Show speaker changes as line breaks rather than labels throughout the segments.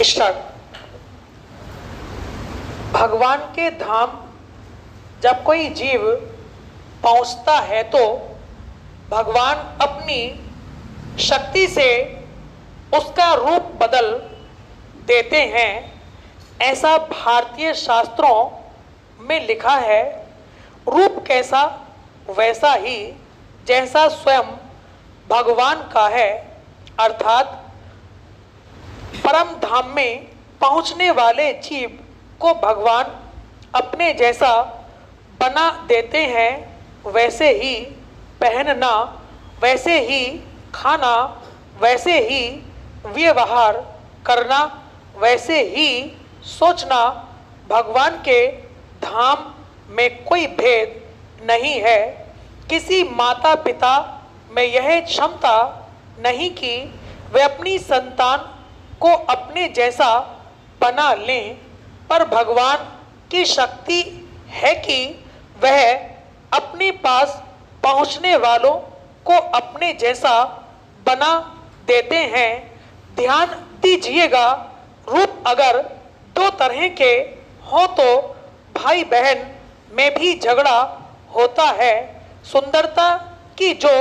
Start. भगवान के धाम जब कोई जीव पहुंचता है तो भगवान अपनी शक्ति से उसका रूप बदल देते हैं। ऐसा भारतीय शास्त्रों में लिखा है। रूप कैसा वैसा ही जैसा स्वयं भगवान का है, अर्थात परम धाम में पहुंचने वाले जीव को भगवान अपने जैसा बना देते हैं। वैसे ही पहनना, वैसे ही खाना, वैसे ही व्यवहार करना, वैसे ही सोचना। भगवान के धाम में कोई भेद नहीं है। किसी माता पिता में यह क्षमता नहीं कि वे अपनी संतान को अपने जैसा बना लें, पर भगवान की शक्ति है कि वह अपने पास पहुंचने वालों को अपने जैसा बना देते हैं। ध्यान दीजिएगा, रूप अगर दो तरह के हों तो भाई बहन में भी झगड़ा होता है। सुंदरता की जो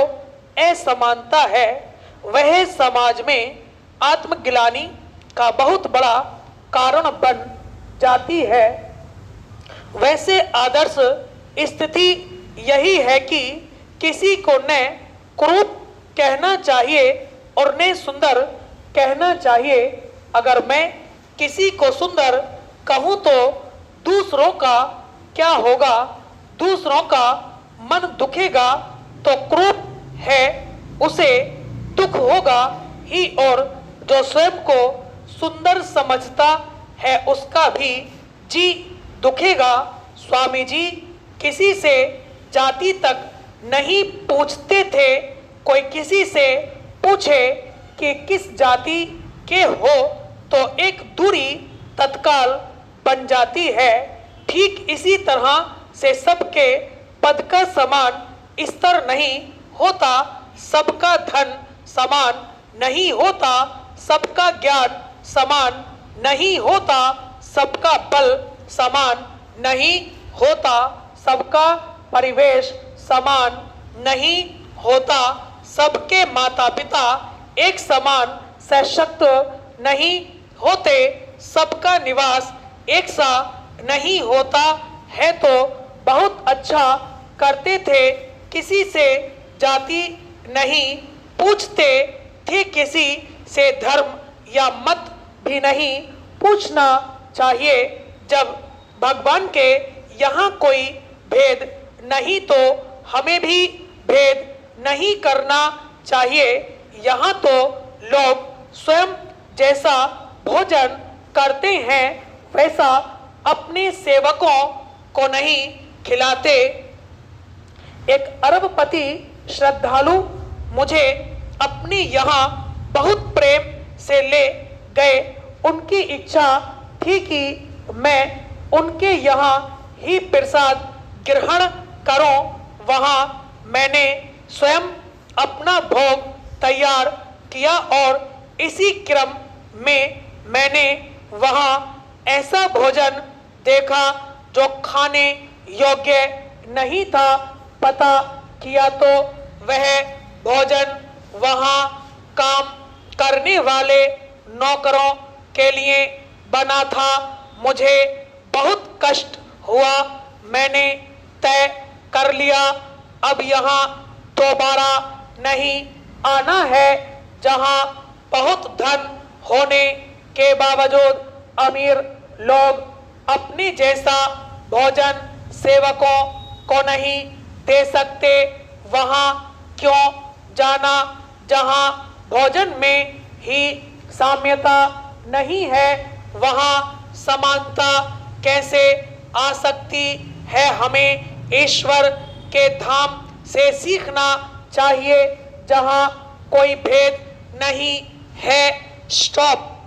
असमानता है वह समाज में आत्मग्लानि का बहुत बड़ा कारण बन जाती है। वैसे आदर्श स्थिति यही है कि किसी को न कुरूप कहना चाहिए और न सुंदर कहना चाहिए। अगर मैं किसी को सुंदर कहूँ तो दूसरों का क्या होगा? दूसरों का मन दुखेगा तो क्रूप है उसे दुख होगा ही, और जो स्वयं को सुंदर समझता है उसका भी जी दुखेगा। स्वामी जी किसी से जाति तक नहीं पूछते थे। कोई किसी से पूछे कि किस जाति के हो तो एक दूरी तत्काल बन जाती है। ठीक इसी तरह से सबके पद का समान स्तर नहीं होता, सबका धन समान नहीं होता, सबका ज्ञान समान नहीं होता, सबका बल समान नहीं होता, सबका परिवेश समान नहीं होता, सबके माता पिता एक समान सशक्त नहीं होते, सबका निवास एक सा नहीं होता है। तो बहुत अच्छा करते थे, किसी से जाति नहीं पूछते थे, किसी से धर्म या मत भी नहीं पूछना चाहिए। जब भगवान के यहाँ कोई भेद नहीं तो हमें भी भेद नहीं करना चाहिए। यहाँ तो लोग स्वयं जैसा भोजन करते हैं वैसा अपने सेवकों को नहीं खिलाते। एक अरबपति श्रद्धालु मुझे अपने यहाँ बहुत प्रेम से ले गए। उनकी इच्छा थी कि मैं उनके यहाँ ही प्रसाद ग्रहण करूं। वहाँ मैंने स्वयं अपना भोग तैयार किया और इसी क्रम में मैंने वहाँ ऐसा भोजन देखा जो खाने योग्य नहीं था। पता किया तो वह भोजन वहाँ काम करने वाले नौकरों के लिए बना था। मुझे बहुत कष्ट हुआ। मैंने तय कर लिया अब यहाँ दोबारा नहीं आना है। जहाँ बहुत धन होने के बावजूद अमीर लोग अपने जैसा भोजन सेवकों को नहीं दे सकते, वहाँ क्यों जाना जहाँ भोजन में ही साम्यता नहीं है? वहाँ समानता कैसे आ सकती है? हमें ईश्वर के धाम से सीखना चाहिए जहाँ कोई भेद नहीं है। स्टॉप।